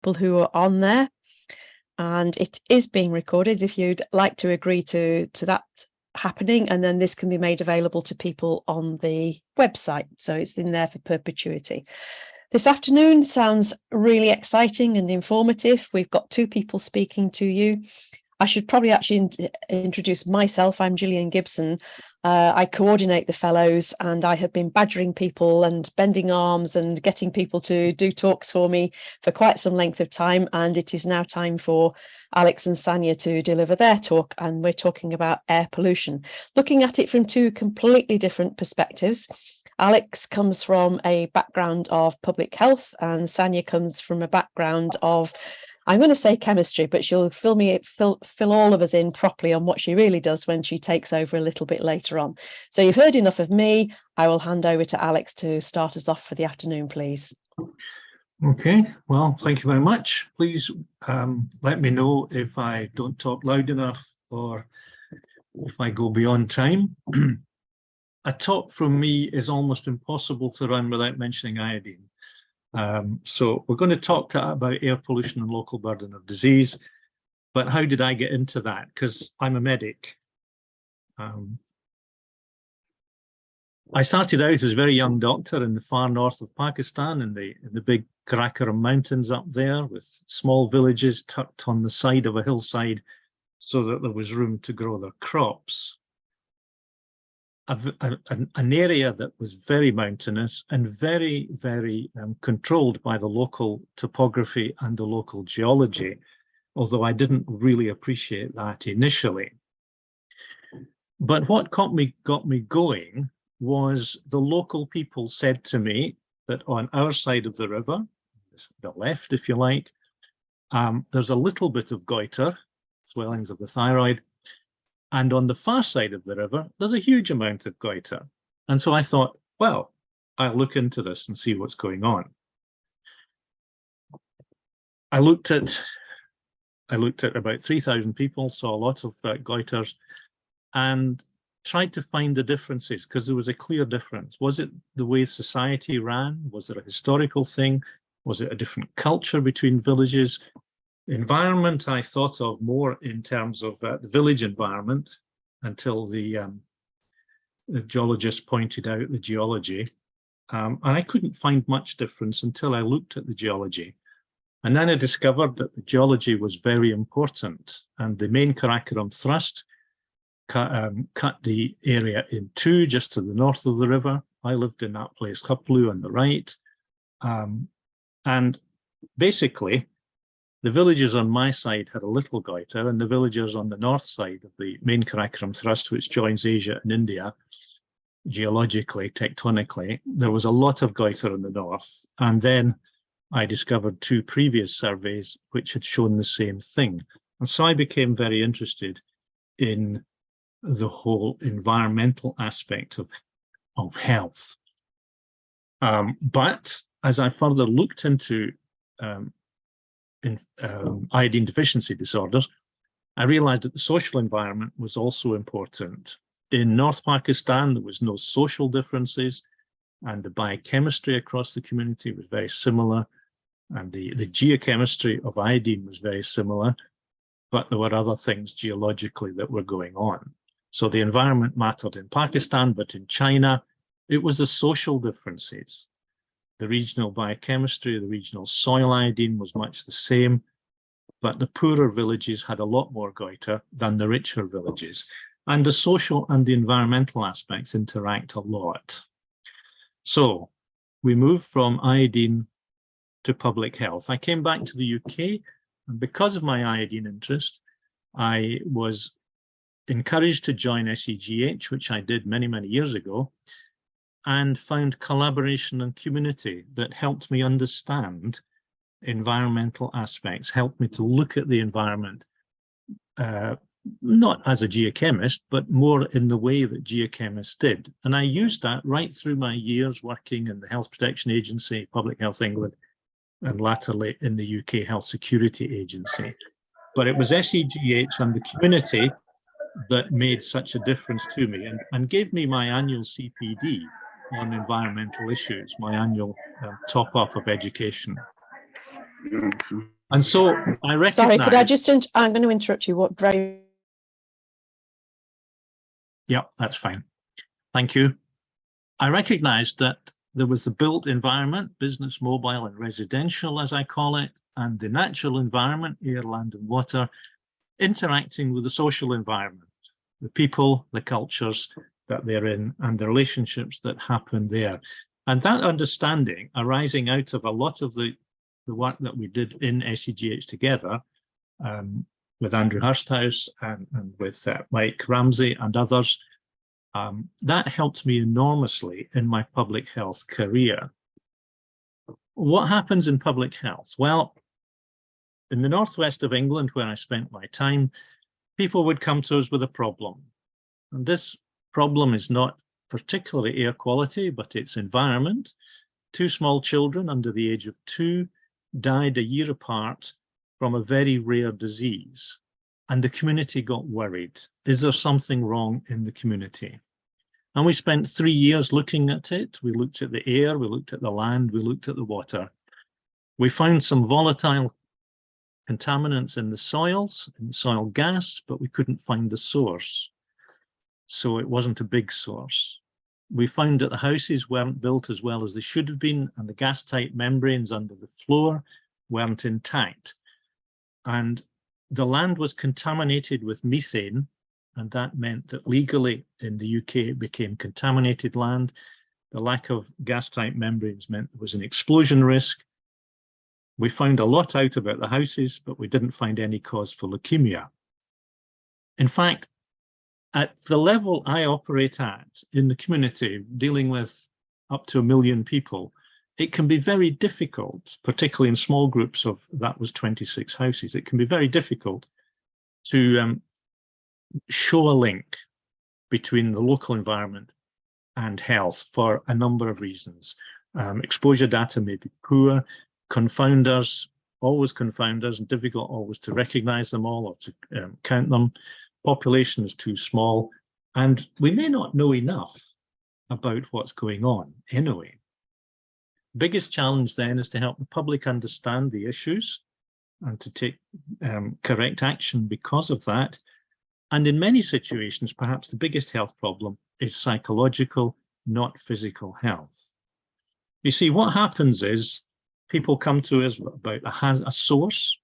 people who are on there, and it is being recorded if you'd like to agree to that happening, and then this can be made available to people on the website, so it's in there for perpetuity. This afternoon sounds really exciting and informative. We've got 2 people speaking to you. I should probably actually introduce myself. I'm Gillian Gibson. I coordinate the fellows, and I have been badgering people and bending arms and getting people to do talks for me for quite some length of time. And it is now time for Alex and Sanja to deliver their talk. And we're talking about air pollution, looking at it from 2 completely different perspectives. Alex comes from a background of public health, and Sanja comes from a background of, I'm going to say chemistry, but she'll fill all of us in properly on what she really does when she takes over a little bit later on. So you've heard enough of me. I will hand over to Alex to start us off for the afternoon, please. Okay, well, thank you very much. Please let me know if I don't talk loud enough or if I go beyond time. A talk from me is almost impossible to run without mentioning iodine. So we're going to talk about air pollution and local burden of disease, but how did I get into that? Because I'm a medic. I started out as a very young doctor in the far north of Pakistan, in the big Karakoram mountains up there, with small villages tucked on the side of a hillside so that there was room to grow their crops. An area that was very mountainous and very, very controlled by the local topography and the local geology, although I didn't really appreciate that initially. But what got me going was the local people said to me that on our side of the river, the left, if you like, there's a little bit of goitre, swellings of the thyroid, and on the far side of the river, there's a huge amount of goitre. And so I thought, well, I'll look into this and see what's going on. I looked at about 3,000 people, saw a lot of goitres, and tried to find the differences, because there was a clear difference. Was it the way society ran? Was it a historical thing? Was it a different culture between villages? Environment I thought of more in terms of the village environment, until the geologist pointed out the geology. And I couldn't find much difference until I looked at the geology. And then I discovered that the geology was very important, and the main Karakoram thrust cut the area in 2 just to the north of the river. I lived in that place, Huplu, on the right. And basically, the villages on my side had a little goitre, and the villages on the north side of the main Karakoram thrust, which joins Asia and India, geologically, tectonically, there was a lot of goitre in the north. And then I discovered 2 previous surveys which had shown the same thing. And so I became very interested in the whole environmental aspect of health. But as I further looked into iodine deficiency disorders, I realized that the social environment was also important. In North Pakistan, there was no social differences, and the biochemistry across the community was very similar, and the geochemistry of iodine was very similar, but there were other things geologically that were going on. So the environment mattered in Pakistan, but in China, it was the social differences. The regional biochemistry, the regional soil iodine was much the same, but the poorer villages had a lot more goitre than the richer villages. And the social and the environmental aspects interact a lot. So we moved from iodine to public health. I came back to the UK, and because of my iodine interest, I was encouraged to join SEGH, which I did many, many years ago, and found collaboration and community that helped me understand environmental aspects, helped me to look at the environment, not as a geochemist, but more in the way that geochemists did. And I used that right through my years working in the Health Protection Agency, Public Health England, and latterly in the UK Health Security Agency. But it was SEGH and the community that made such a difference to me and gave me my annual CPD on environmental issues, my annual top-up of education. And so I recognize... Sorry, could I just... I'm going to interrupt you. What very... Yeah, that's fine. Thank you. I recognized that there was the built environment, business, mobile, and residential, as I call it, and the natural environment, air, land, and water, interacting with the social environment, the people, the cultures that they're in, and the relationships that happen there. And that understanding arising out of a lot of the work that we did in SEGH together, with Andrew Hursthouse and with Mike Ramsey and others, that helped me enormously in my public health career. What happens in public health? Well, in the northwest of England, where I spent my time, people would come to us with a problem. And this problem is not particularly air quality, but it's environment. 2 small children under the age of 2 died a year apart from a very rare disease. And the community got worried. Is there something wrong in the community? And we spent 3 years looking at it. We looked at the air, we looked at the land, we looked at the water. We found some volatile contaminants in the soils, in soil gas, but we couldn't find the source. So it wasn't a big source. We found that the houses weren't built as well as they should have been, and the gas-tight membranes under the floor weren't intact. And the land was contaminated with methane, and that meant that legally in the UK it became contaminated land. The lack of gas-tight membranes meant there was an explosion risk. We found a lot out about the houses, but we didn't find any cause for leukemia. In fact, at the level I operate at in the community, dealing with up to 1 million people, it can be very difficult, particularly in small groups of, that was 26 houses, it can be very difficult to show a link between the local environment and health for a number of reasons. Exposure data may be poor, confounders, always confounders, and difficult always to recognize them all or to count them. Population is too small, and we may not know enough about what's going on anyway. Biggest challenge then is to help the public understand the issues and to take correct action because of that. And in many situations, perhaps the biggest health problem is psychological, not physical health. You see, what happens is people come to us about a source.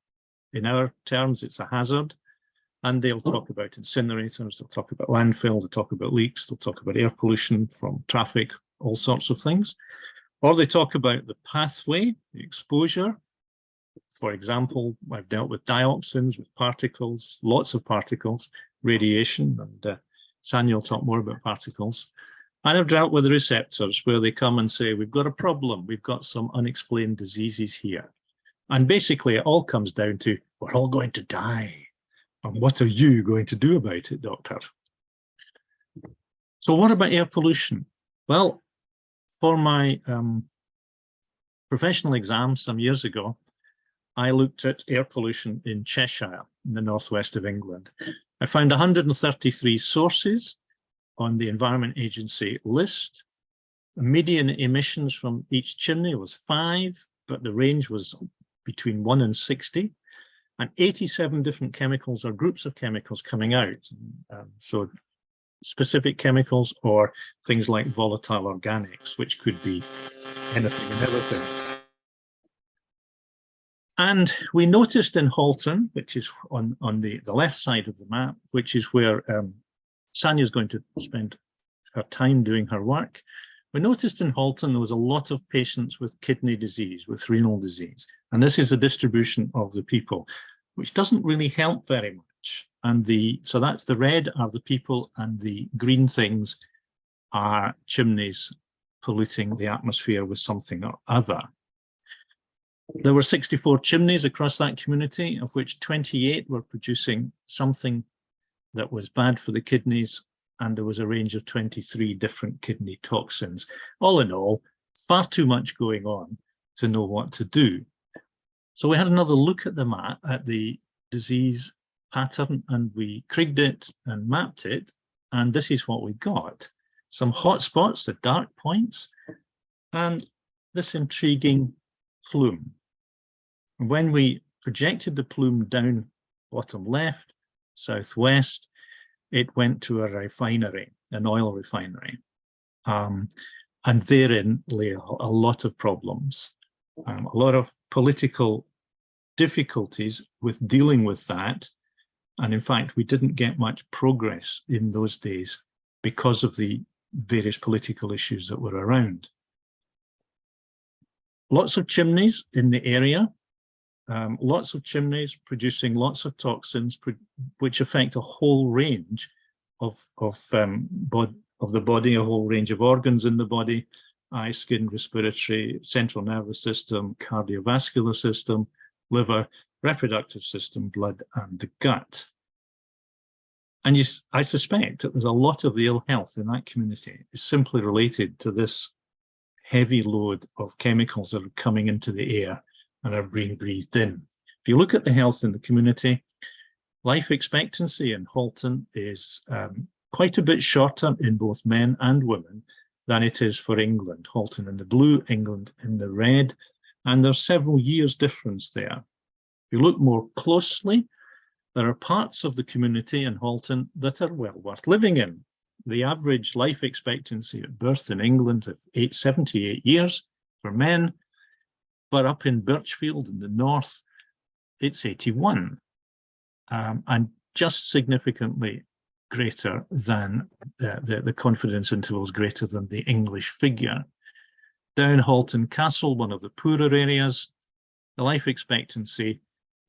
In our terms, it's a hazard. And they'll talk about incinerators, they'll talk about landfill, they'll talk about leaks, they'll talk about air pollution from traffic, all sorts of things. Or they talk about the pathway, the exposure. For example, I've dealt with dioxins, with particles, lots of particles, radiation, and Sanja will talk more about particles. And I've dealt with receptors where they come and say, we've got a problem, we've got some unexplained diseases here. And basically it all comes down to, we're all going to die. And what are you going to do about it, doctor? So what about air pollution? Well, for my professional exam some years ago, I looked at air pollution in Cheshire, in the northwest of England. I found 133 sources on the Environment Agency list. The median emissions from each chimney was 5, but the range was between 1 and 60. And 87 different chemicals or groups of chemicals coming out. So specific chemicals or things like volatile organics, which could be anything and everything. And we noticed in Halton, which is on the left side of the map, which is where Sanja is going to spend her time doing her work. We noticed in Halton there was a lot of patients with kidney disease, with renal disease. And this is the distribution of the people, which doesn't really help very much. And so that's the red are the people, and the green things are chimneys polluting the atmosphere with something or other. There were 64 chimneys across that community, of which 28 were producing something that was bad for the kidneys, and there was a range of 23 different kidney toxins. All in all, far too much going on to know what to do. So we had another look at the map, at the disease pattern, and we krigged it and mapped it, and this is what we got. Some hot spots, the dark points, and this intriguing plume. And when we projected the plume down bottom left, southwest, it went to a refinery, an oil refinery. And therein lay a lot of problems, a lot of political difficulties with dealing with that. And in fact, we didn't get much progress in those days because of the various political issues that were around. Lots of chimneys in the area, lots of chimneys producing lots of toxins, which affect a whole range of the body, a whole range of organs in the body: eye, skin, respiratory, central nervous system, cardiovascular system, liver, reproductive system, blood, and the gut. And I suspect that there's a lot of the ill health in that community is simply related to this heavy load of chemicals that are coming into the air and are being breathed in. If you look at the health in the community, life expectancy in Halton is quite a bit shorter in both men and women than it is for England. Halton in the blue, England in the red, and there's several years difference there. If you look more closely, there are parts of the community in Halton that are well worth living in. The average life expectancy at birth in England is 78 years for men, but up in Birchfield in the north, it's 81, and just significantly greater than the confidence intervals greater than the English figure. Down Halton Castle, one of the poorer areas, the life expectancy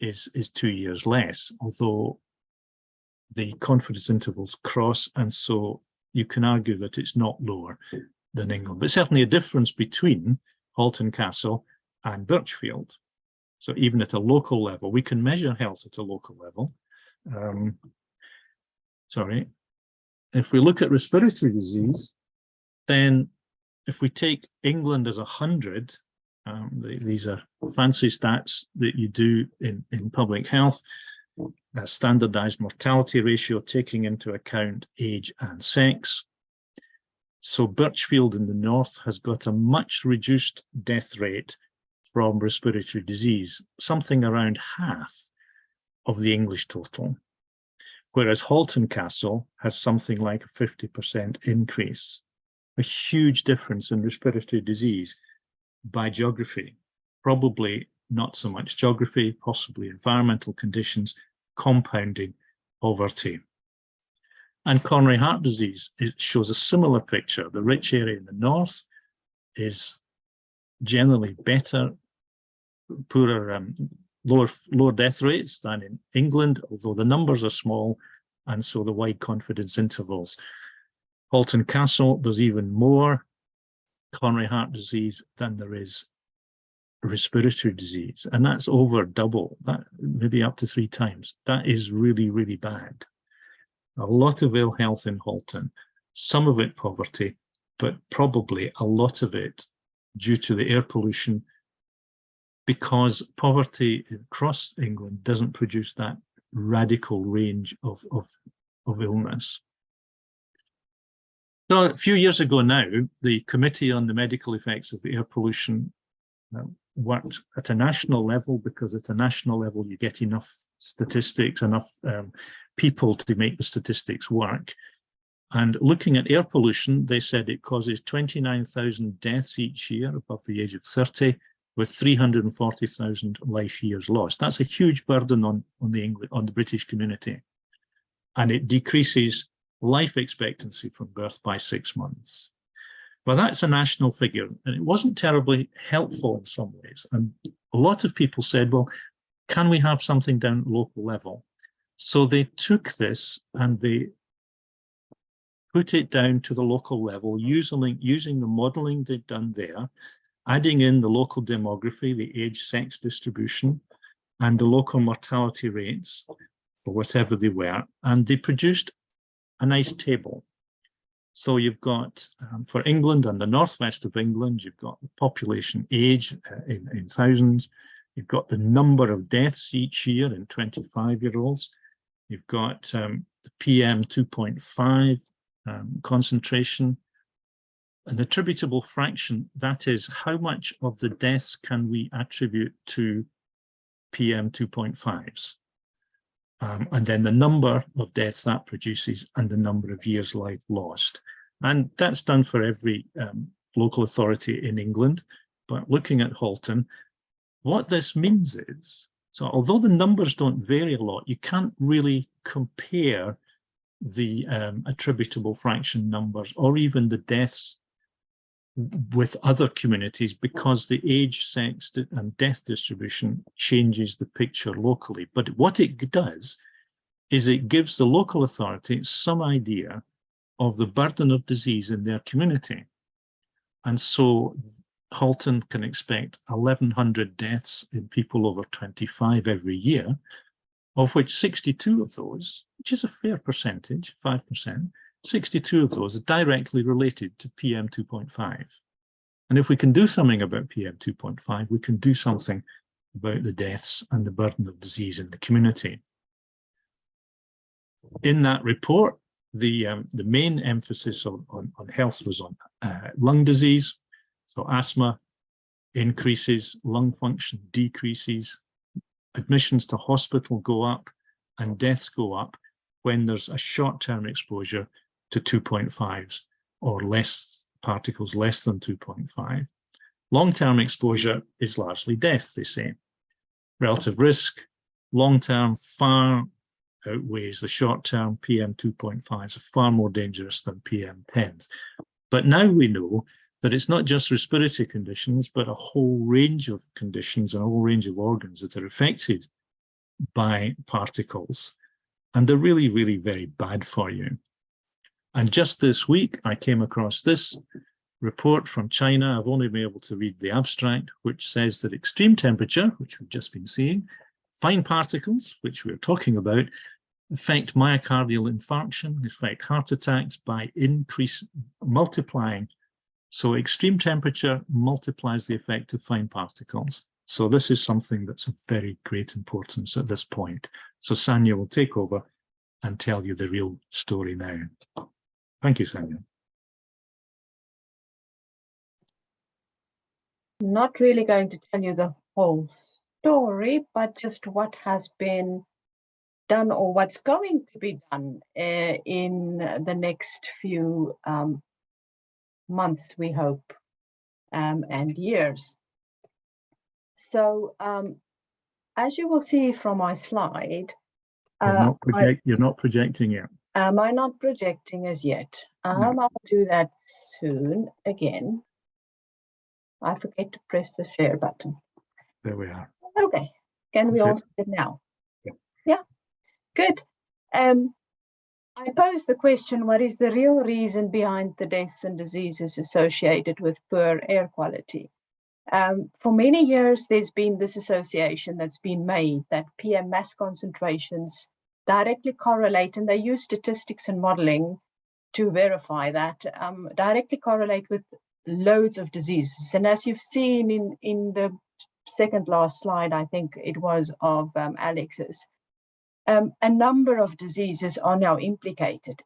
is 2 years less, although the confidence intervals cross, and so you can argue that it's not lower than England, but certainly a difference between Halton Castle and Birchfield. So even at a local level, we can measure health at a local level. If we look at respiratory disease, then if we take England as 100, these are fancy stats that you do in public health, a standardized mortality ratio taking into account age and sex. So Birchfield in the north has got a much reduced death rate from respiratory disease, something around half of the English total, whereas Halton Castle has something like a 50% increase. A huge difference in respiratory disease by geography, probably not so much geography, possibly environmental conditions, compounding poverty. And coronary heart disease, it shows a similar picture. The rich area in the north is generally better, poorer, lower death rates than in England, although the numbers are small, and so the wide confidence intervals. Halton Castle, there's even more coronary heart disease than there is respiratory disease, and that's over double, that maybe up to 3 times. That is really, really bad. A lot of ill health in Halton, some of it poverty, but probably a lot of it due to the air pollution, because poverty across England doesn't produce that radical range of illness. So a few years ago now, the Committee on the Medical Effects of Air Pollution worked at a national level, because at a national level you get enough statistics, enough people to make the statistics work. And looking at air pollution, they said it causes 29,000 deaths each year above the age of 30, with 340,000 life years lost. That's a huge burden on the British community, and it decreases life expectancy from birth by 6 months. Well, that's a national figure, and it wasn't terribly helpful in some ways. And a lot of people said, well, can we have something down at the local level? So they took this and they put it down to the local level using the modeling they'd done there, adding in the local demography, the age, sex distribution, and the local mortality rates, or whatever they were, and they produced a nice table. So you've got, for England and the northwest of England, you've got the population age in thousands, you've got the number of deaths each year in 25-year-olds, you've got the PM 2.5 concentration, an attributable fraction, that is how much of the deaths can we attribute to PM 2.5s. And then the number of deaths that produces and the number of years life lost. And that's done for every local authority in England. But looking at Halton, what this means is, so although the numbers don't vary a lot, you can't really compare the attributable fraction numbers or even the deaths with other communities because the age, sex, and death distribution changes the picture locally. But what it does is it gives the local authority some idea of the burden of disease in their community. And so Halton can expect 1,100 deaths in people over 25 every year, of which 62 of those, which is a fair percentage, 5%, 62 of those are directly related to PM 2.5. And if we can do something about PM 2.5, we can do something about the deaths and the burden of disease in the community. In that report, the main emphasis on health was on lung disease. So asthma increases, lung function decreases, admissions to hospital go up, and deaths go up when there's a short-term exposure to 2.5s or less particles less than 2.5. Long-term exposure is largely death, they say. Relative risk, long-term far outweighs the short-term. PM 2.5s are far more dangerous than PM 10s. But now we know that it's not just respiratory conditions, but a whole range of conditions and a whole range of organs that are affected by particles. And they're really, really very bad for you. And just this week, I came across this report from China. I've only been able to read the abstract, which says that extreme temperature, which we've just been seeing, fine particles, which we're talking about, affect myocardial infarction, affect heart attacks by multiplying. So extreme temperature multiplies the effect of fine particles. So this is something that's of very great importance at this point. So Sanja will take over and tell you the real story now. Thank you, Sanja. Not really going to tell you the whole story, but just what has been done or what's going to be done in the next few months, we hope, and years. So as you will see from my slide, you're not projecting yet. Am I not projecting as yet? No. I'll do that soon again. I forget to press the share button. There we are. Okay, can we all see it now? Yeah, good. I pose the question, what is the real reason behind the deaths and diseases associated with poor air quality? For many years, there's been this association that's been made that PM mass concentrations directly correlate, and they use statistics and modeling to verify that, directly correlate with loads of diseases. And as you've seen in the second last slide, I think it was of Alex's, a number of diseases are now implicated.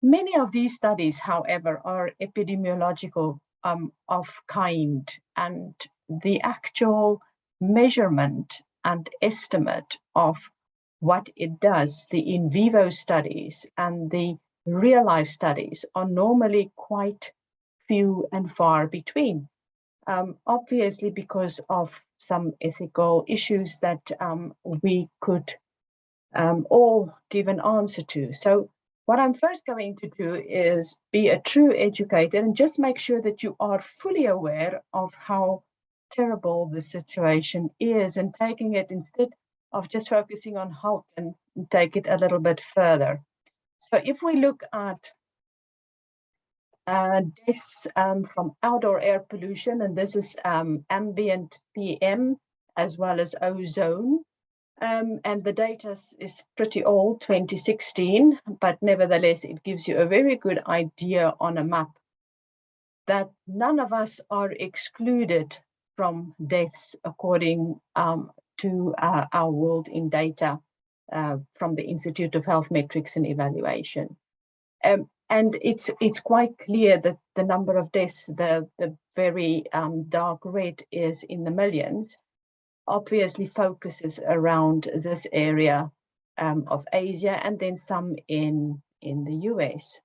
Many of these studies, however, are epidemiological of kind, and the actual measurement and estimate of what it does, the in vivo studies and the real life studies, are normally quite few and far between. Obviously because of some ethical issues that we could all give an answer to. So what I'm first going to do is be a true educator and just make sure that you are fully aware of how terrible the situation is, and taking it, instead of just focusing on Halton, and take it a little bit further. So if we look at deaths from outdoor air pollution, and this is ambient PM as well as ozone, and the data is pretty old, 2016, but nevertheless it gives you a very good idea on a map that none of us are excluded from deaths according to our world in data from the Institute of Health Metrics and Evaluation. And it's quite clear that the number of deaths, the very dark red, is in the millions. obviously focuses around this area of Asia, and then some in the US.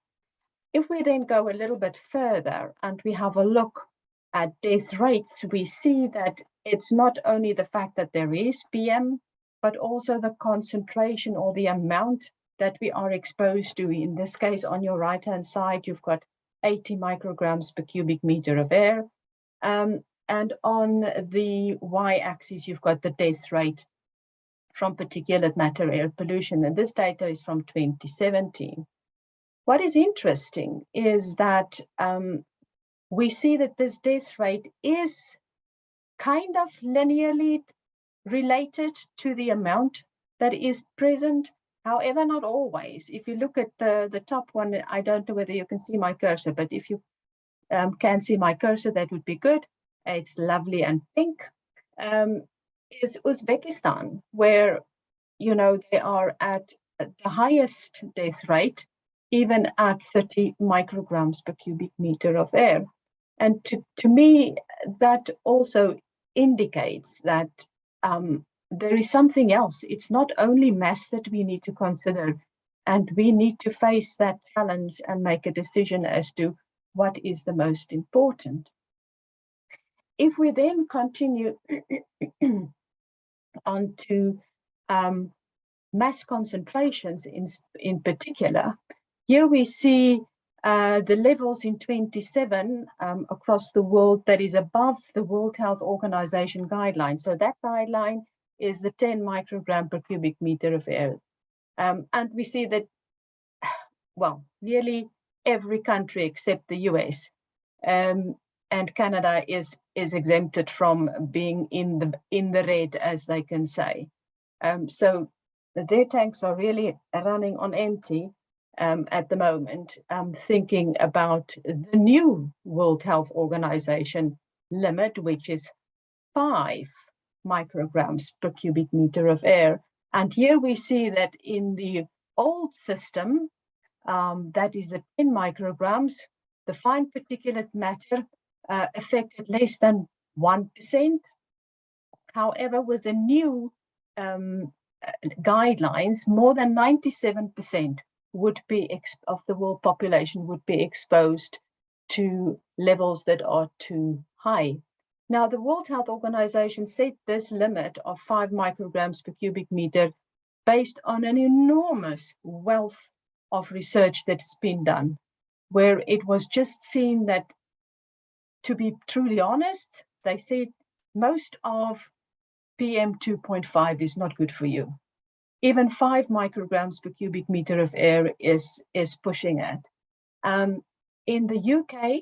If we then go a little bit further and we have a look at death rates, we see that it's not only the fact that there is PM, but also the concentration or the amount that we are exposed to. In this case, on your right-hand side, you've got 80 micrograms per cubic meter of air. And on the y-axis, you've got the death rate from particulate matter air pollution. And this data is from 2017. What is interesting is that we see that this death rate is kind of linearly related to the amount that is present. However, not always. If you look at the top one, I don't know whether you can see my cursor, but if you can see my cursor, that would be good. It's lovely and pink. Is Uzbekistan, where, you know, they are at the highest death rate, even at 30 micrograms per cubic meter of air. And to me, that also indicates that there is something else. It's not only mass that we need to consider, and we need to face that challenge and make a decision as to what is the most important. If we then continue on to mass concentrations in particular, here we see the levels in 27 across the world that is above the World Health Organization guideline. So that guideline is the 10 microgram per cubic meter of air. And we see that, well, nearly every country except the US and Canada is exempted from being in the red, as they can say. So their tanks are really running on empty at the moment, thinking about the new World Health Organization limit, which is 5 micrograms per cubic meter of air. And here we see that in the old system, that is the 10 micrograms, the fine particulate matter affected less than 1%. However, with the new guidelines, more than 97% would be of the world population would be exposed to levels that are too high. Now, the World Health Organization set this limit of 5 micrograms per cubic meter based on an enormous wealth of research that's been done, where it was just seen that, to be truly honest, they said most of PM 2.5 is not good for you. Even 5 micrograms per cubic meter of air is pushing it. In the UK,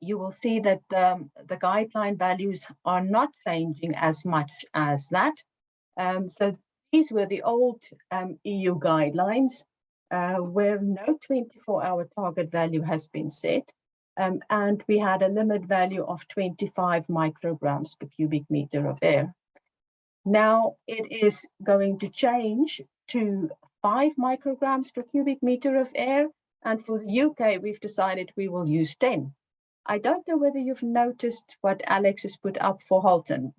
you will see that the guideline values are not changing as much as that. So these were the old EU guidelines where no 24-hour target value has been set. And we had a limit value of 25 micrograms per cubic meter of air. Now it is going to change to 5 micrograms per cubic meter of air. And for the UK, we've decided we will use 10. I don't know whether you've noticed what Alex has put up for Halton,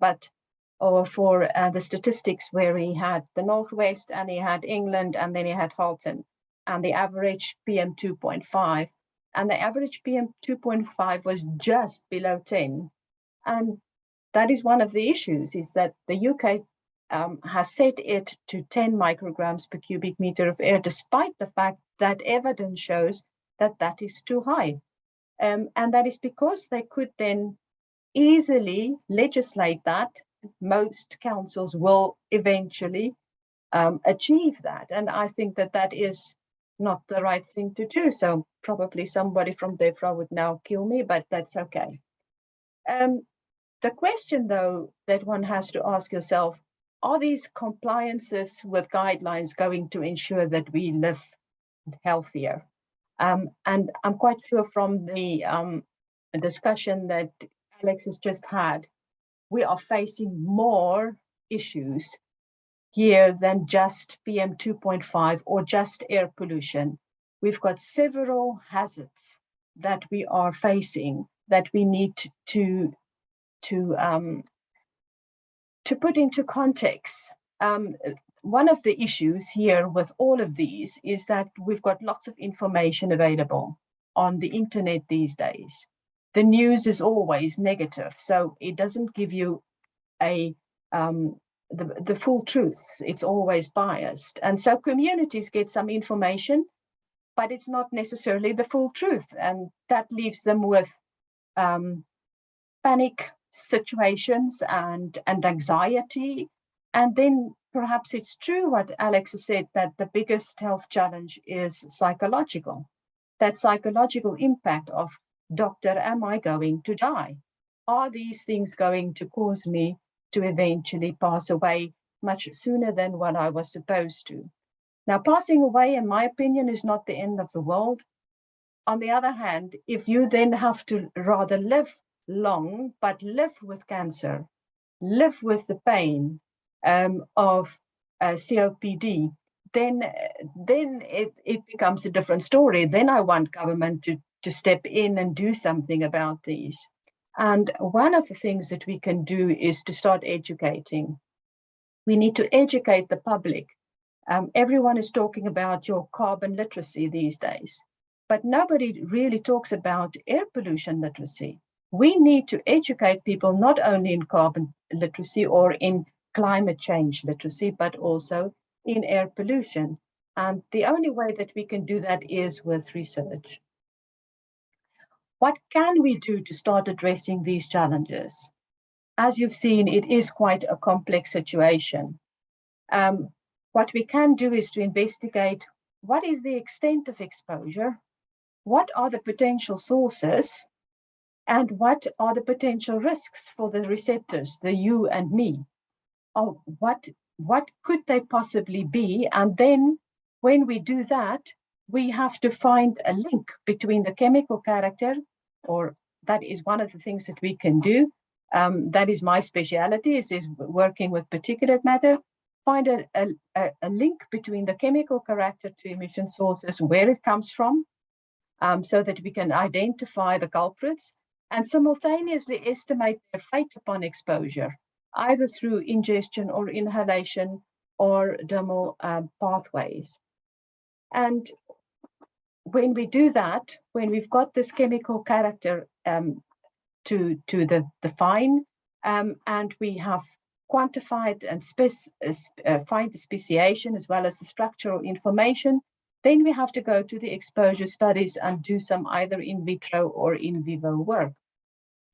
or for the statistics where he had the Northwest and he had England and then he had Halton, and the average PM 2.5. And the average PM 2.5 was just below 10. And that is one of the issues, is that the UK has set it to 10 micrograms per cubic meter of air, despite the fact that evidence shows that that is too high. And that is because they could then easily legislate that. Most councils will eventually achieve that. And I think that that is not the right thing to do. So probably somebody from DEFRA would now kill me, but that's okay. The question, though, that one has to ask yourself, are these compliances with guidelines going to ensure that we live healthier? And I'm quite sure from the discussion that Alex has just had, we are facing more issues here than just PM 2.5 or just air pollution. We've got several hazards that we are facing that we need to to put into context, one of the issues here with all of these is that we've got lots of information available on the internet these days. The news is always negative, so it doesn't give you the full truth. It's always biased. And so communities get some information, but it's not necessarily the full truth. And that leaves them with panic situations and anxiety. And then perhaps it's true what Alex has said, that the biggest health challenge is psychological. That psychological impact of, doctor, am I going to die? Are these things going to cause me to eventually pass away much sooner than what I was supposed to? Now, passing away, in my opinion, is not the end of the world. On the other hand, if you then have to rather live long, but live with cancer, live with the pain of COPD, then it becomes a different story. Then I want government to step in and do something about these. And one of the things that we can do is to start educating. We need to educate the public. Everyone is talking about your carbon literacy these days, but nobody really talks about air pollution literacy. We need to educate people not only in carbon literacy or in climate change literacy, but also in air pollution. And the only way that we can do that is with research. What can we do to start addressing these challenges? As you've seen, it is quite a complex situation. What we can do is to investigate what is the extent of exposure, what are the potential sources, and what are the potential risks for the receptors, the you and me. Or what could they possibly be? And then when we do that, we have to find a link between the chemical character, or that is one of the things that we can do. That is my specialty, is working with particulate matter. Find a link between the chemical character to emission sources, where it comes from, so that we can identify the culprits and simultaneously estimate their fate upon exposure, either through ingestion or inhalation or dermal pathways. And when we do that, when we've got this chemical character to the fine, and we have quantified and find the speciation as well as the structural information, then we have to go to the exposure studies and do some either in vitro or in vivo work.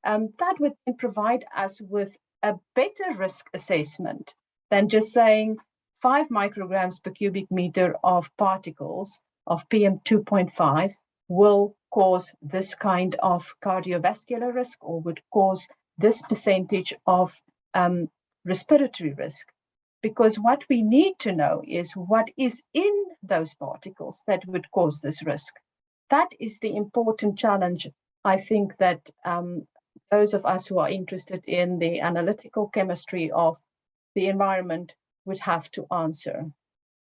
That would then provide us with a better risk assessment than just saying 5 micrograms per cubic meter of particles of PM2.5 will cause this kind of cardiovascular risk, or would cause this percentage of respiratory risk. Because what we need to know is what is in those particles that would cause this risk. That is the important challenge, I think, that those of us who are interested in the analytical chemistry of the environment would have to answer.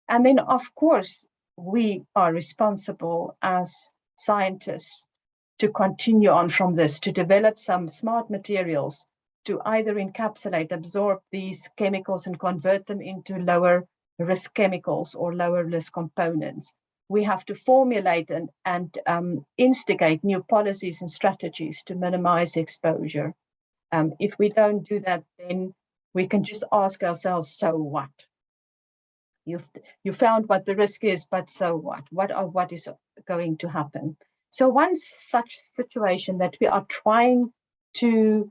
And then, of course, we are responsible as scientists to continue on from this, to develop some smart materials to either encapsulate, absorb these chemicals and convert them into lower risk chemicals or lower risk components. We have to formulate and instigate new policies and strategies to minimize exposure. If we don't do that, then we can just ask ourselves, so what? You found what the risk is, but so what? What is going to happen? So one such situation that we are trying to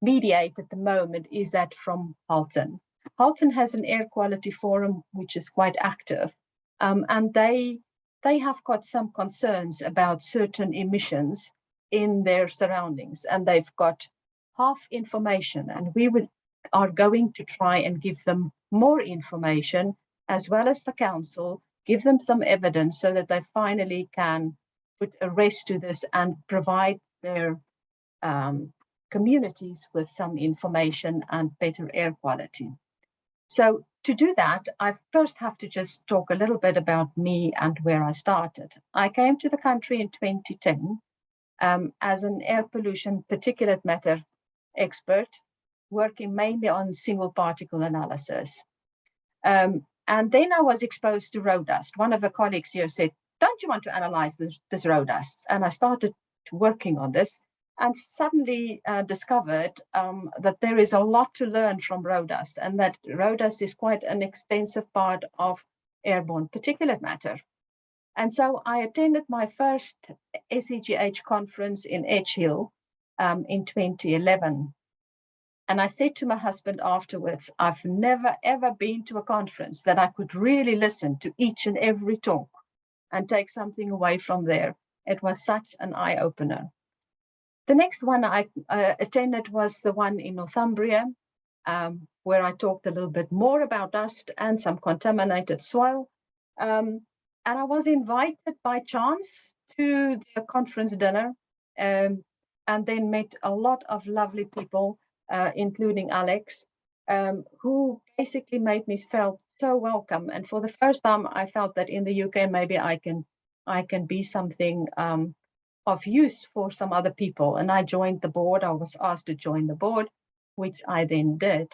mediate at the moment is that from Halton. Halton has an air quality forum which is quite active, and they have got some concerns about certain emissions in their surroundings, and they've got half information, and we are going to try and give them more information, as well as the council, give them some evidence so that they finally can put a rest to this and provide their communities with some information and better air quality. So to do that, I first have to just talk a little bit about me and where I started. I came to the country in 2010 as an air pollution particulate matter expert. working mainly on single particle analysis. And then I was exposed to road dust. One of the colleagues here said, don't you want to analyze this road dust? And I started working on this and suddenly discovered that there is a lot to learn from road dust, and that road dust is quite an extensive part of airborne particulate matter. And so I attended my first SEGH conference in Edge Hill in 2011. And I said to my husband afterwards, I've never, ever been to a conference that I could really listen to each and every talk and take something away from there. It was such an eye-opener. The next one I attended was the one in Northumbria, where I talked a little bit more about dust and some contaminated soil. And I was invited by chance to the conference dinner, and then met a lot of lovely people, including Alex, who basically made me feel so welcome. And for the first time, I felt that in the UK, maybe I can be something of use for some other people. And I joined the board. I was asked to join the board, which I then did.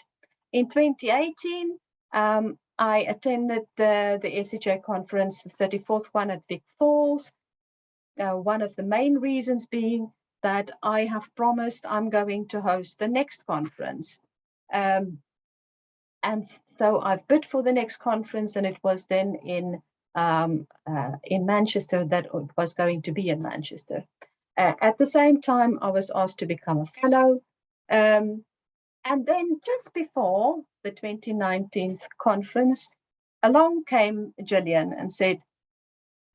In 2018, I attended the SEGH conference, the 34th one at Vic Falls. One of the main reasons being that I have promised I'm going to host the next conference. And so I've bid for the next conference, and it was then in Manchester, that it was going to be in Manchester. At the same time, I was asked to become a fellow. And then just before the 2019 conference, along came Gillian and said,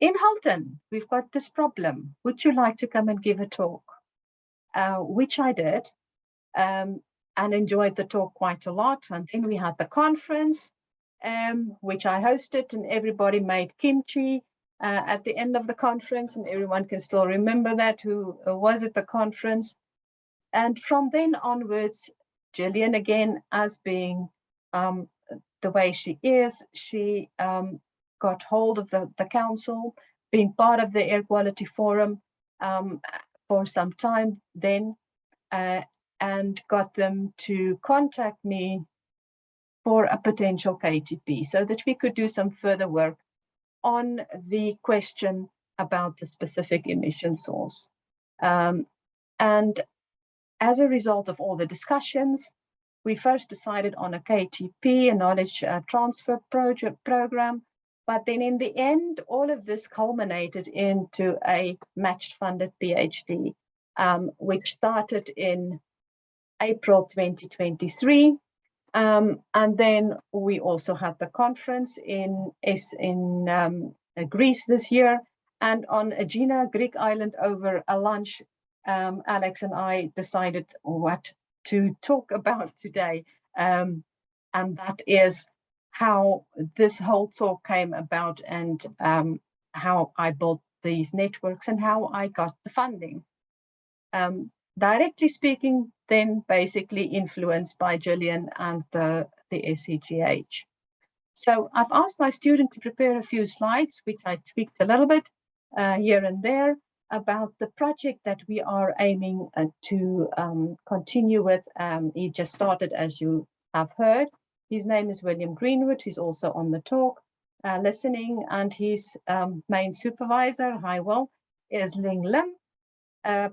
in Halton, we've got this problem. Would you like to come and give a talk? Which I did, and enjoyed the talk quite a lot. And then we had the conference, which I hosted, and everybody made kimchi at the end of the conference, and everyone can still remember that who was at the conference. And from then onwards, Gillian, again, as being the way she is, she got hold of the council, being part of the Air Quality Forum for some time then, and got them to contact me for a potential KTP so that we could do some further work on the question about the specific emission source. And as a result of all the discussions, we first decided on a KTP, a knowledge transfer program, but then in the end, all of this culminated into a matched funded PhD, which started in April 2023. And then we also had the conference in Greece this year. And on Aegina, Greek island, over a lunch, Alex and I decided what to talk about today. And that is how this whole talk came about, and how I built these networks and how I got the funding. Directly speaking, then basically influenced by Gillian and the SEGH. So I've asked my student to prepare a few slides, which I tweaked a little bit here and there, about the project that we are aiming to continue with. He just started, as you have heard. His name is William Greenwood. He's also on the talk, listening, and his main supervisor, hi Will, is Ling Lim,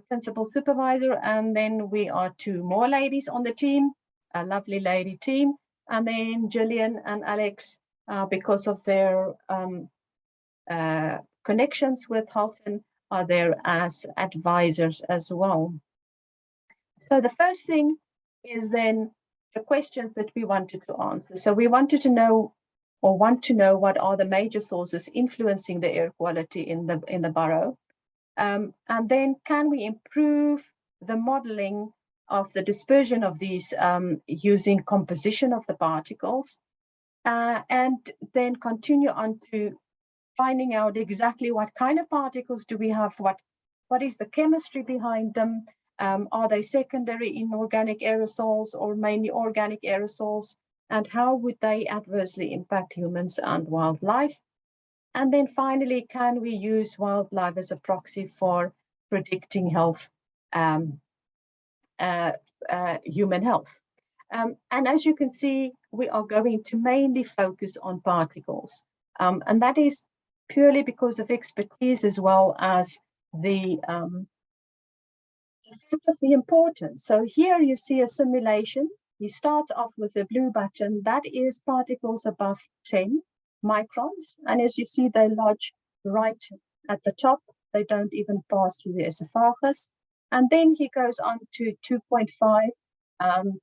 principal supervisor. And then we are two more ladies on the team, a lovely lady team. And then Gillian and Alex, because of their connections with Halton, are there as advisors as well. So the first thing is then the questions that we wanted to answer. So we wanted to know, or want to know, what are the major sources influencing the air quality in the borough, and then can we improve the modeling of the dispersion of these using composition of the particles, and then continue on to finding out exactly what kind of particles do we have, what is the chemistry behind them, are they secondary inorganic aerosols or mainly organic aerosols, and how would they adversely impact humans and wildlife? And then finally, can we use wildlife as a proxy for predicting health, human health? And as you can see, we are going to mainly focus on particles. And that is purely because of expertise as well as the importance. So here you see a simulation. He starts off with the blue button. That is particles above 10 microns. And as you see, they lodge right at the top. They don't even pass through the esophagus. And then he goes on to 2.5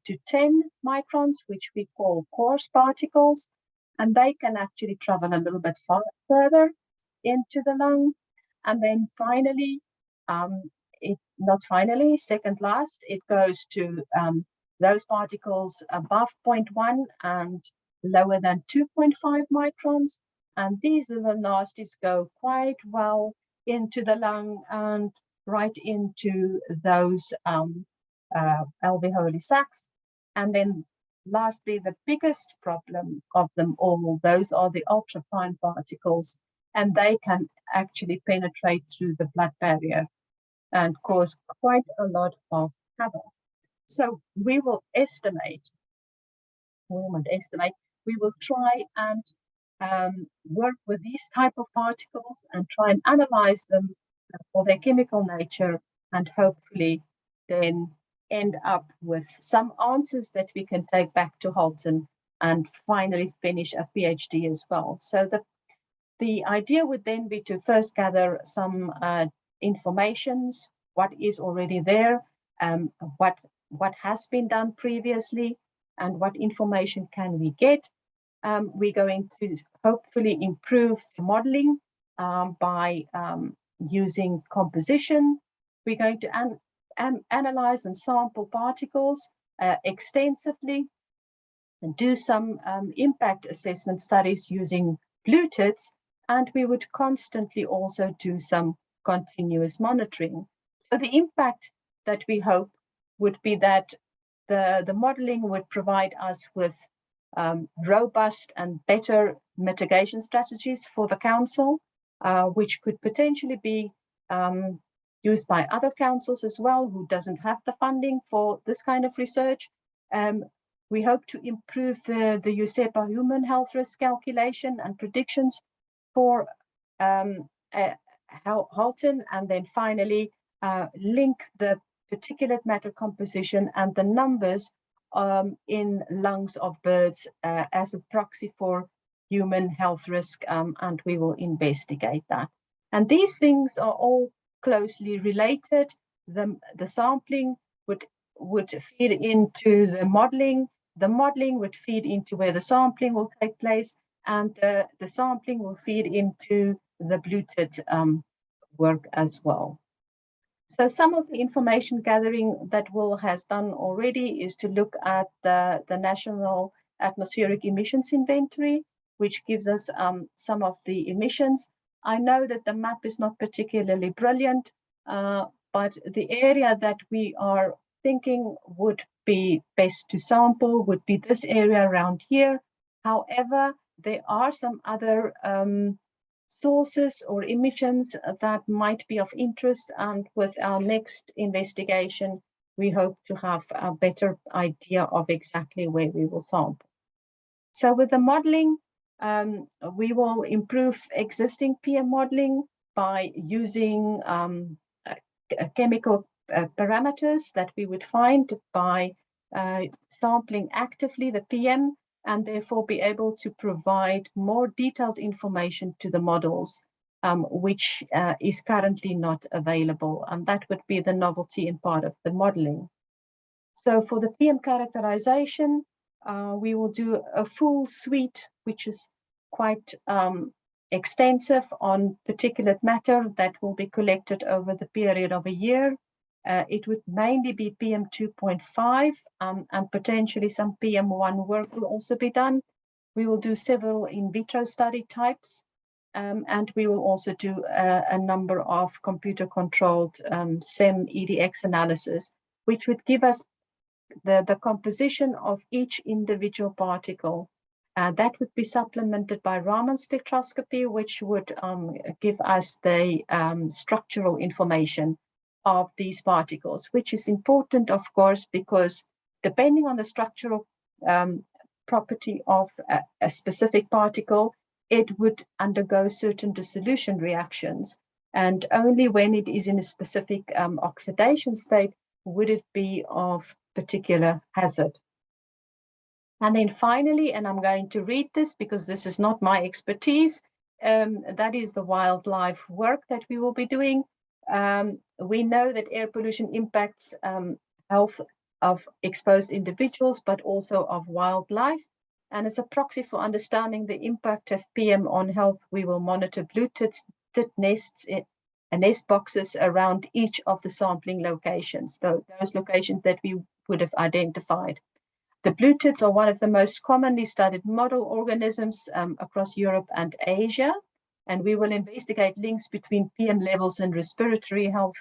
to 10 microns, which we call coarse particles. And they can actually travel a little bit further into the lung. And then finally, second last, it goes to those particles above 0.1 and lower than 2.5 microns. And these little nasties go quite well into the lung and right into those alveoli sacs. And then lastly, the biggest problem of them all, those are the ultrafine particles, and they can actually penetrate through the blood barrier and cause quite a lot of havoc. So we will we will try and work with these type of particles and try and analyze them for their chemical nature, and hopefully then end up with some answers that we can take back to Halton and finally finish a PhD as well. So the idea would then be to first gather some informations, what is already there, what has been done previously, and what information can we get. We're going to hopefully improve modeling by using composition. We're going to analyze and sample particles extensively and do some impact assessment studies using glutids, and we would constantly also do some continuous monitoring. So the impact that we hope would be that the modeling would provide us with robust and better mitigation strategies for the council, which could potentially be used by other councils as well who doesn't have the funding for this kind of research. We hope to improve the USEPA human health risk calculation and predictions for Halton, and then finally link the particulate matter composition and the numbers in lungs of birds as a proxy for human health risk, and we will investigate that. And these things are all closely related. The sampling would feed into the modeling would feed into where the sampling will take place, and the sampling will feed into the glutid work as well. So some of the information gathering that Will has done already is to look at the National Atmospheric Emissions Inventory, which gives us some of the emissions. I know that the map is not particularly brilliant, but the area that we are thinking would be best to sample would be this area around here. However, there are some other sources or emissions that might be of interest, and with our next investigation, we hope to have a better idea of exactly where we will sample. So with the modeling, we will improve existing PM modeling by using chemical parameters that we would find by sampling actively the PM, and therefore be able to provide more detailed information to the models, which is currently not available. And that would be the novelty in part of the modeling. So for the PM characterization, we will do a full suite, which is quite extensive, on particulate matter that will be collected over the period of a year. It would mainly be PM 2.5 and potentially some PM1 work will also be done. We will do several in vitro study types, and we will also do a number of computer-controlled SEM EDX analysis, which would give us the composition of each individual particle. That would be supplemented by Raman spectroscopy, which would give us the structural information of these particles, which is important, of course, because depending on the structural property of a specific particle, it would undergo certain dissolution reactions. And only when it is in a specific oxidation state would it be of particular hazard. And then finally, and I'm going to read this because this is not my expertise, that is the wildlife work that we will be doing. We know that air pollution impacts health of exposed individuals, but also of wildlife. And as a proxy for understanding the impact of PM on health, we will monitor blue tit nests and nest boxes around each of the sampling locations, those locations that we would have identified. The blue tits are one of the most commonly studied model organisms across Europe and Asia, and we will investigate links between PM levels and respiratory health,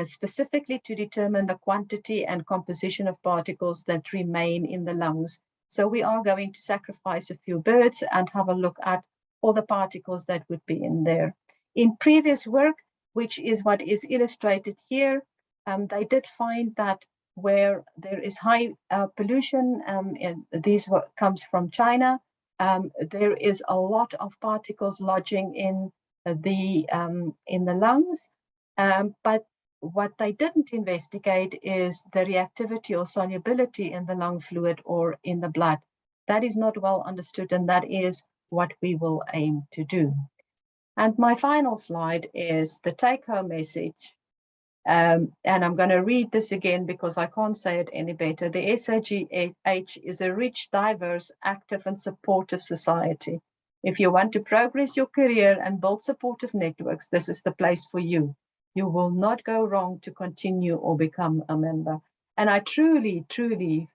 specifically to determine the quantity and composition of particles that remain in the lungs. So we are going to sacrifice a few birds and have a look at all the particles that would be in there. In previous work, which is what is illustrated here, they did find that where there is high pollution, and this comes from China, there is a lot of particles lodging in the lungs. But what they didn't investigate is the reactivity or solubility in the lung fluid or in the blood. That is not well understood, and that is what we will aim to do. And my final slide is the take-home message. And I'm going to read this again because I can't say it any better. The SEGH is a rich, diverse, active and supportive society. If you want to progress your career and build supportive networks, this is the place for you. You will not go wrong to continue or become a member. And I truly, truly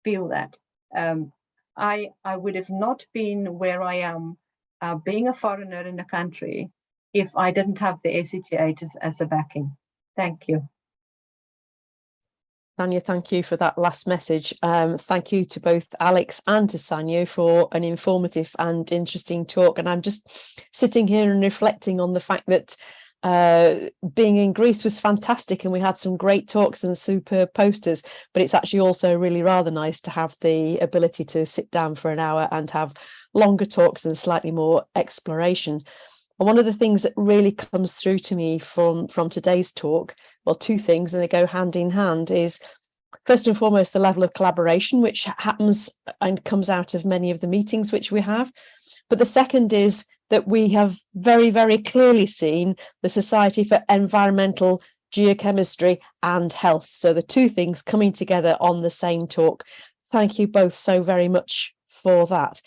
feel that. I would have not been where I am, being a foreigner in the country, if I didn't have the SEGH as a backing. Thank you. Sanja, thank you for that last message. Thank you to both Alex and to Sanja for an informative and interesting talk. And I'm just sitting here and reflecting on the fact that being in Greece was fantastic and we had some great talks and superb posters, but it's actually also really rather nice to have the ability to sit down for an hour and have longer talks and slightly more exploration. And one of the things that really comes through to me from today's talk, well, two things, and they go hand in hand, is first and foremost the level of collaboration, which happens and comes out of many of the meetings which we have. But the second is that we have very, very clearly seen the Society for Environmental Geochemistry and Health. So the two things coming together on the same talk. Thank you both so very much for that.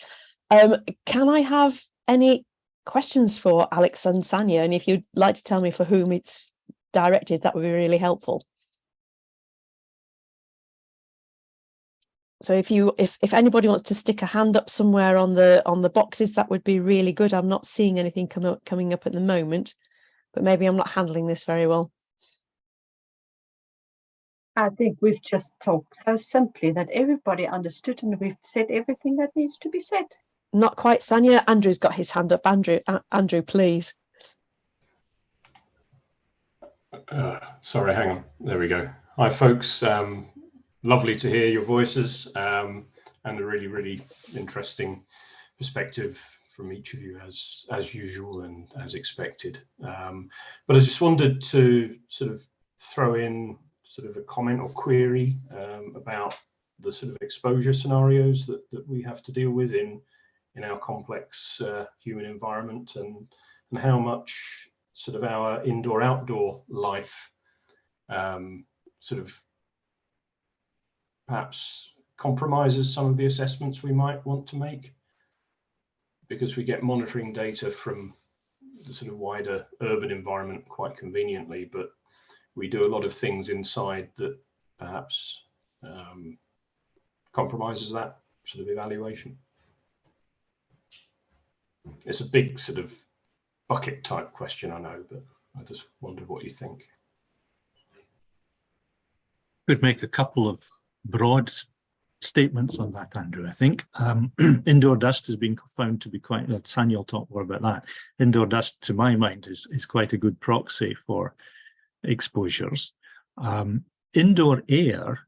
Can I have any questions for Alex and Sanja? And if you'd like to tell me for whom it's directed, that would be really helpful. So if anybody wants to stick a hand up somewhere on the boxes, that would be really good. I'm not seeing anything coming up at the moment, but maybe I'm not handling this very well. I think we've just talked so simply that everybody understood, and we've said everything that needs to be said. Not quite, Sanja. Andrew's got his hand up. Andrew, please. Sorry, hang on. There we go. Hi, folks. Lovely to hear your voices, and a really, really interesting perspective from each of you as usual and as expected. But I just wanted to sort of throw in sort of a comment or query about the sort of exposure scenarios that we have to deal with in our complex human environment, and how much sort of our indoor-outdoor life sort of perhaps compromises some of the assessments we might want to make, because we get monitoring data from the sort of wider urban environment quite conveniently, but we do a lot of things inside that perhaps compromises that sort of evaluation. It's a big sort of bucket type question, I know, but I just wondered what you think. Could make a couple of broad statements on that, Andrew. I think indoor dust has been found to be quite, Sanja will talk more about that. Indoor dust, to my mind, is quite a good proxy for exposures. Indoor air,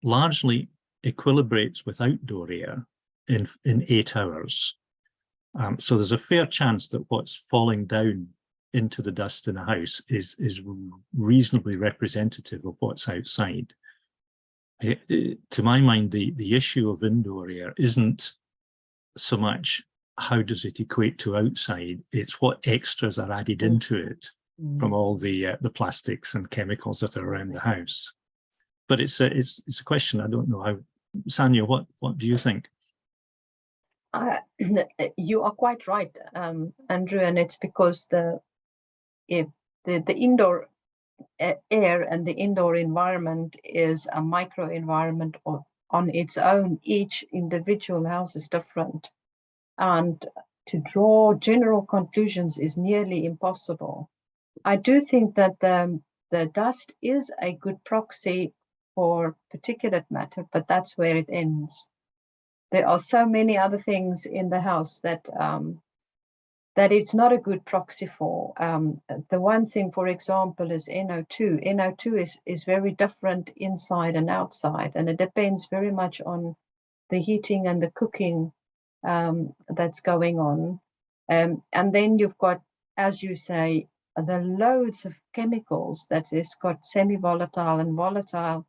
largely equilibrates with outdoor air in 8 hours. So there's a fair chance that what's falling down into the dust in a house is reasonably representative of what's outside. To my mind, the issue of indoor air isn't so much how does it equate to outside, it's what extras are added into it from all the plastics and chemicals that are around the house. But it's a question I don't know how. Sanja, what do you think? You are quite right, Andrew, and it's because the indoor air and the indoor environment is a micro environment on its own. Each individual house is different, and to draw general conclusions is nearly impossible. I do think that the dust is a good proxy for particulate matter, but that's where it ends. There are so many other things in the house that that it's not a good proxy for. The one thing, for example, is NO2. NO2 is very different inside and outside, and it depends very much on the heating and the cooking that's going on. And then you've got, as you say, the loads of chemicals that has got semi-volatile and volatile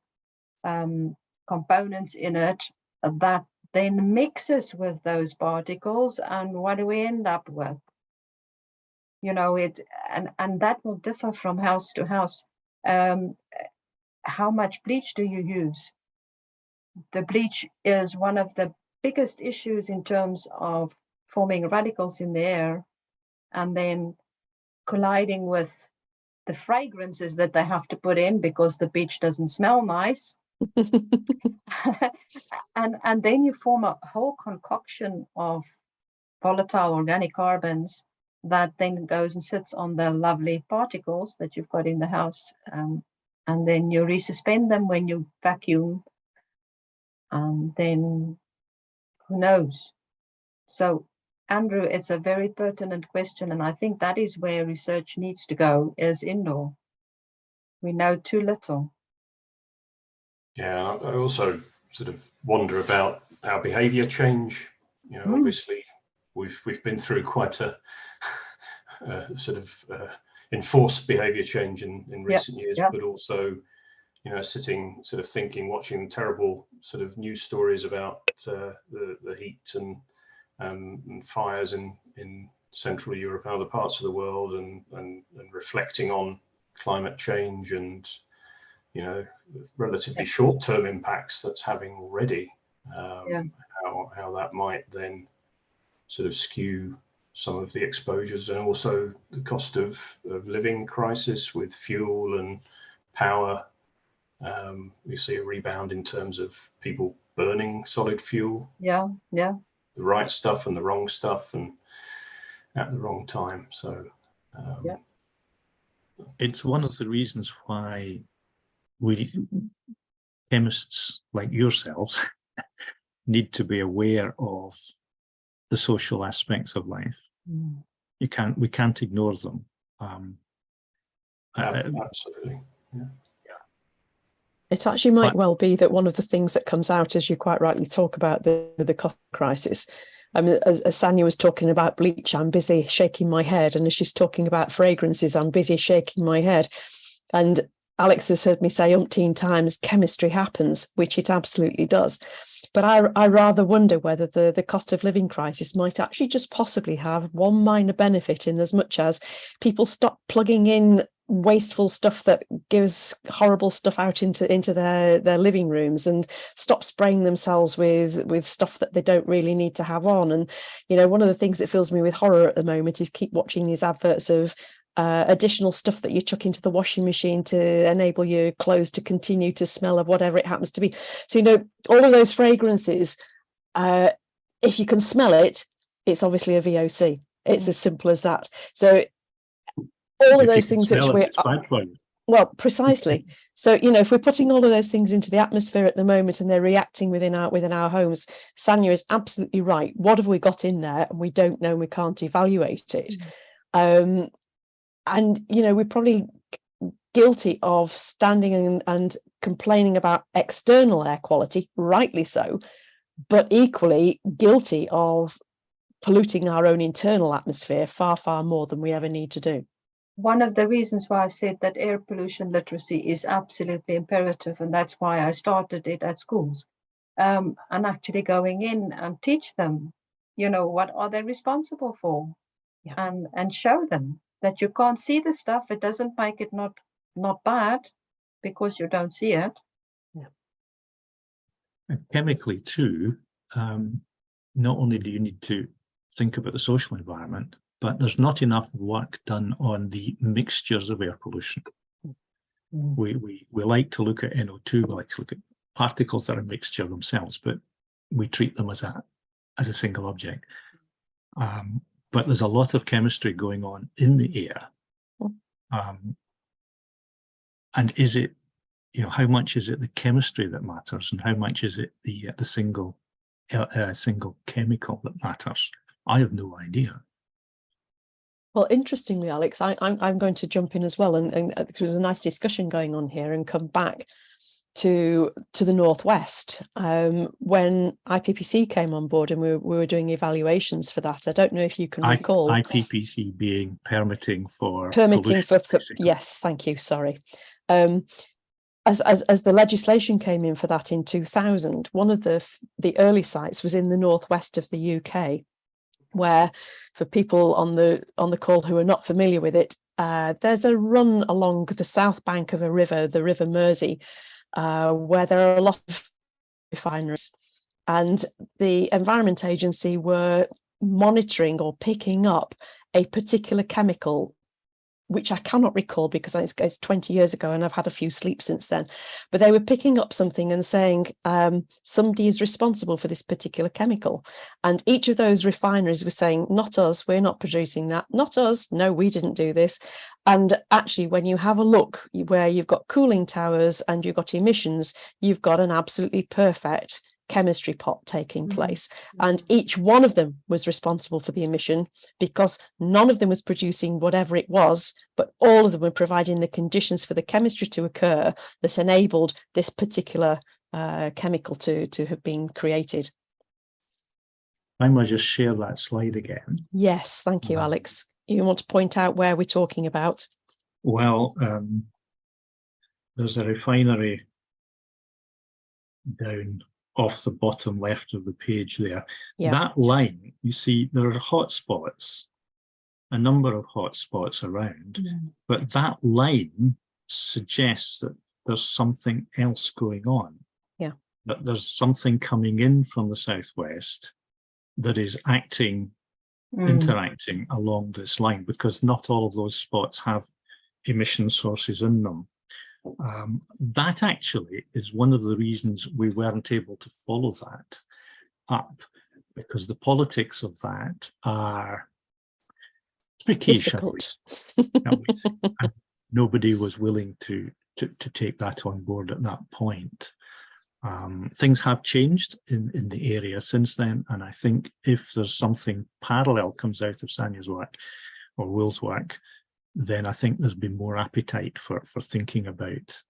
components in it that then mixes with those particles, and what do we end up with? You know, and that will differ from house to house. How much bleach do you use? The bleach is one of the biggest issues in terms of forming radicals in the air and then colliding with the fragrances that they have to put in because the bleach doesn't smell nice. and then you form a whole concoction of volatile organic carbons that then goes and sits on the lovely particles that you've got in the house, and then you resuspend them when you vacuum, and then who knows. So Andrew, it's a very pertinent question, and I think that is where research needs to go, is indoor. We know too little. Yeah, I also sort of wonder about our behaviour change. You know, obviously we've been through quite a sort of enforced behaviour change in recent years, but also, you know, sitting sort of thinking, watching terrible sort of news stories about the heat and fires in Central Europe and other parts of the world, and reflecting on climate change and, you know, relatively short-term impacts that's having already, how that might then sort of skew some of the exposures, and also the cost of living crisis with fuel and power. We see a rebound in terms of people burning solid fuel. The right stuff and the wrong stuff, and at the wrong time. So it's one of the reasons why we chemists like yourselves need to be aware of the social aspects of life. We can't ignore them. Absolutely. It actually might well be that one of the things that comes out, as you quite rightly talk about the cost crisis. I mean, as Sanja was talking about bleach, I'm busy shaking my head, and as she's talking about fragrances, I'm busy shaking my head. And Alex has heard me say umpteen times, chemistry happens, which it absolutely does. But I rather wonder whether the cost of living crisis might actually just possibly have one minor benefit, in as much as people stop plugging in wasteful stuff that gives horrible stuff out into their living rooms, and stop spraying themselves with stuff that they don't really need to have on. And, you know, one of the things that fills me with horror at the moment is keep watching these adverts of additional stuff that you chuck into the washing machine to enable your clothes to continue to smell of whatever it happens to be. So, you know, all of those fragrances, if you can smell it, it's obviously a VOC. It's as simple as that. So all of those things which we well, precisely. So, you know, if we're putting all of those things into the atmosphere at the moment and they're reacting within our homes, Sanja is absolutely right. What have we got in there? And we don't know, and we can't evaluate it. And, you know, we probably guilty of standing and complaining about external air quality, rightly so, but equally guilty of polluting our own internal atmosphere far, far more than we ever need to do. One of the reasons why I've said that air pollution literacy is absolutely imperative, and that's why I started it at schools, and actually going in and teach them, you know, what are they responsible for, and show them that you can't see the stuff. It doesn't make it not bad because you don't see it. And chemically too, not only do you need to think about the social environment, but there's not enough work done on the mixtures of air pollution. We like to look at NO2, we like to look at particles that are a mixture themselves, but we treat them as a single object. But there's a lot of chemistry going on in the air. And is it, you know, how much is it the chemistry that matters, and how much is it the single chemical that matters? I have no idea. Well, interestingly, Alex, I'm going to jump in as well, and there's a nice discussion going on here, and come back to the Northwest. When IPPC came on board and we were doing evaluations for that, I don't know if you can recall. IPPC being permitting for yes, thank you, sorry. As the legislation came in for that in 2000, one of the early sites was in the northwest of the UK, where, for people on the call who are not familiar with it, there's a run along the south bank of a river, the River Mersey, where there are a lot of refineries, and the Environment Agency were monitoring or picking up a particular chemical, which I cannot recall because it's 20 years ago and I've had a few sleeps since then. But they were picking up something and saying somebody is responsible for this particular chemical. And each of those refineries was saying, not us, we're not producing that. Not us, no, we didn't do this. And actually, when you have a look where you've got cooling towers and you've got emissions, you've got an absolutely perfect chemistry pot taking place. And each one of them was responsible for the emission, because none of them was producing whatever it was, but all of them were providing the conditions for the chemistry to occur that enabled this particular chemical to have been created. I might just share that slide again. Yes, thank you, Alex. You want to point out where we're talking about? Well, there's a refinery down off the bottom left of the page there. Yeah. That line, you see, there are hotspots, a number of hotspots around, but that line suggests that there's something else going on. Yeah. That there's something coming in from the southwest that is interacting along this line, because not all of those spots have emission sources in them. That actually is one of the reasons we weren't able to follow that up, because the politics of that are tricky, shall we say. And nobody was willing to take that on board at that point. Things have changed in the area since then, and I think if there's something parallel comes out of Sanja's work or Will's work, then I think there's been more appetite for thinking about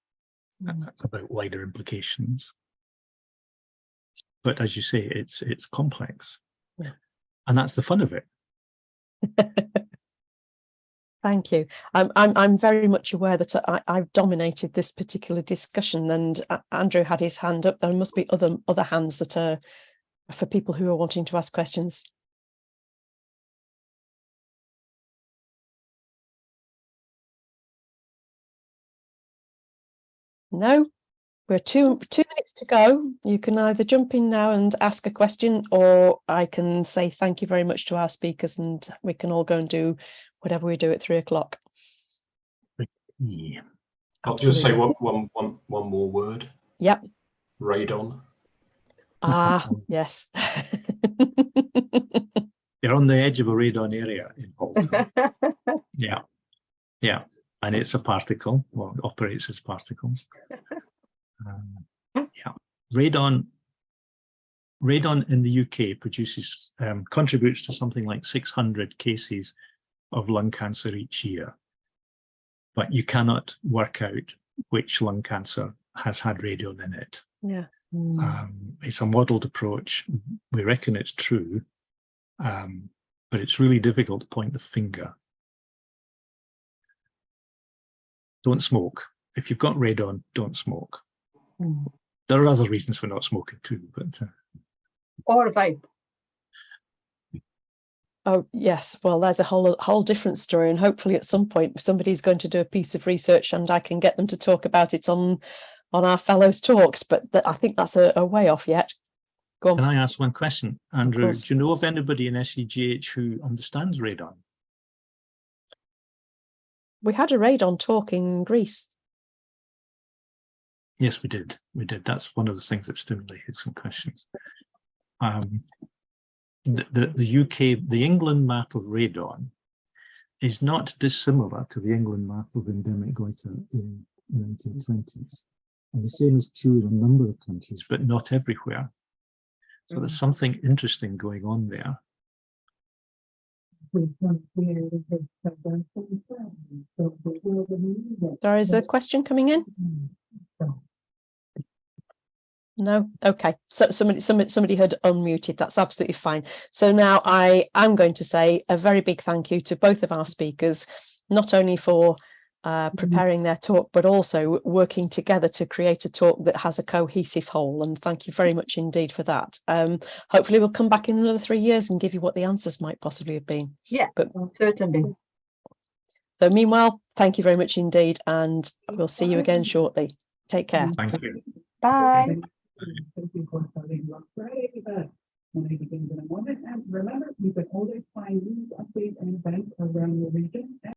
wider implications. But as you say, it's complex, and that's the fun of it. Thank you. I'm very much aware that I've dominated this particular discussion, and Andrew had his hand up. There must be other hands that are for people who are wanting to ask questions. No, we're two minutes to go. You can either jump in now and ask a question, or I can say thank you very much to our speakers, and we can all go and do whatever we do at 3 o'clock. Yeah. I'll just say one more word. Yep. Radon. Ah, yes. You're on the edge of a radon area in Halton. Yeah. And it's a particle, well, it operates as particles. Radon in the UK produces, contributes to something like 600 cases of lung cancer each year. but you cannot work out which lung cancer has had radon in it. Yeah. It's a modelled approach. We reckon it's true, but it's really difficult to point the finger. Don't smoke. If you've got radon, don't smoke. There are other reasons for not smoking too, but Or vape. Oh yes, well, there's a whole different story, and hopefully at some point somebody's going to do a piece of research, and I can get them to talk about it on our fellows talks. But I think that's a way off yet. Go on. Can I ask one question, Andrew? course. Do you know of anybody in SEGH who understands radon? We had a radon talk in Greece. Yes, we did. We did. That's one of the things that stimulated some questions. The UK, the England map of radon is not dissimilar to the England map of endemic goitre in the 1920s. And the same is true in a number of countries, but not everywhere. So there's something interesting going on there. There is a question coming in. No, okay. So somebody had unmuted. That's absolutely fine. So now I am going to say a very big thank you to both of our speakers, not only for preparing their talk, but also working together to create a talk that has a cohesive whole. And thank you very much indeed for that. Hopefully we'll come back in another 3 years and give you what the answers might possibly have been. Yeah, but certainly. So meanwhile, thank you very much indeed, and we'll see you again shortly. Take care. Thank you. Bye. Thank you for starting last Friday, but when I begin in a moment. And remember, you can always find news, updates, and events around the region.